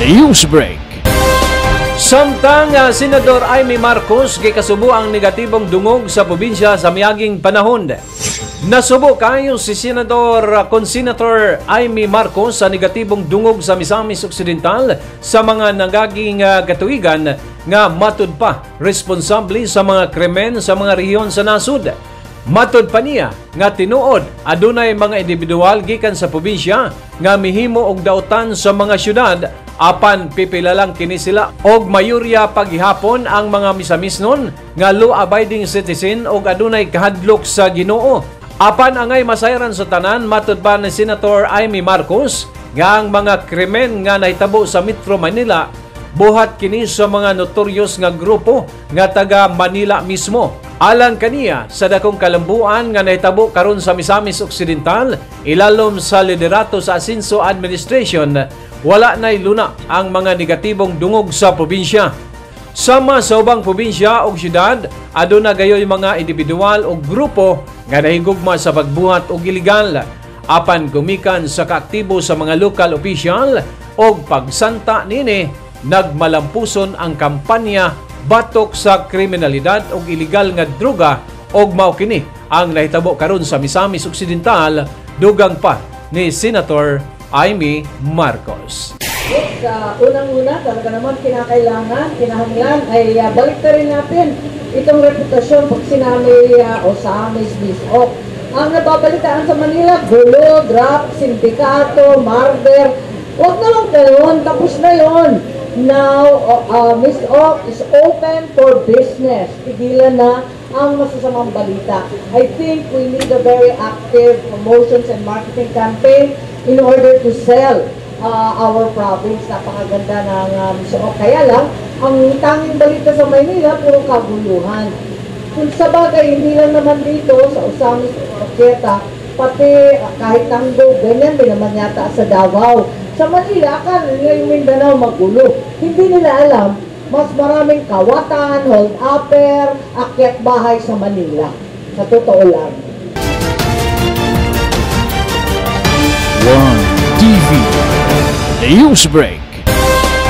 Newsbreak. Samtang Senador Amy Marcos gikasubo ang negatibong dungog sa probinsya sa miaging panahon. Nasubo kayo si Senator Amy Marcos sa negatibong dungog sa Misamis Occidental sa mga nagaging katuigan nga matud pa responsable sa mga krimen sa mga rehiyon sa nasud. Matud pa niya nga tinuod adunay mga individual gikan sa probinsya nga mihimo og dautan sa mga syudad apan pipila lang kini sila og mayurya paghihapon ang mga misamisnon nga law-abiding citizen og adunay kahadlok sa Ginoo. Apan angay masayran sa tanan matud pa ni Senator Amy Marcos nga ang mga krimen nga nahitabo sa Metro Manila buhat kini sa mga notorious nga grupo nga taga Manila mismo. Alang kaniya sa dakong kalambuan nga nahitabo karon sa Misamis Occidental, ilalom sa liderato sa Asenso Administration, wala na'y luna ang mga negatibong dungog sa probinsya. Sama sa ubang probinsya o syudad, aduna gayoy mga individual o grupo nga nahigugma sa pagbuhat og iligal. Apan gumikan sa kaaktibo sa mga local official o pagsanta nini, nagmalampuson ang kampanya batok sa kriminalidad o iligal nga droga og mao kini ang nahitabo karon sa Misamis Occidental dugang pa ni Senator Amy Marcos. Unang-una, talaga naman kinahanglan ay balik na rin natin itong reputasyon pag sinami o sa amis bisok. Ang nababalitaan sa Manila, gulo, drop, sindikato, murder, huwag na lang gayon, tapos na yon. Now, Ms. Ock is open for business. Tigilan na ang masasamang balita. I think we need a very active promotions and marketing campaign in order to sell our province. Napakaganda ng Ms. Ock. Kaya lang, ang tanging balita sa Maynila, puro kaguluhan. Kung sa bagay, hindi lang naman dito sa Osamis Orqueta, pati kahit Tanggo, ganyan din naman yata sa Davao. Sa Manila, akala nila yung Mindanao magulo. Hindi nila alam, mas maraming kawatan, hold-upper, akyat bahay sa Manila. Sa totoo lang. One TV Newsbreak.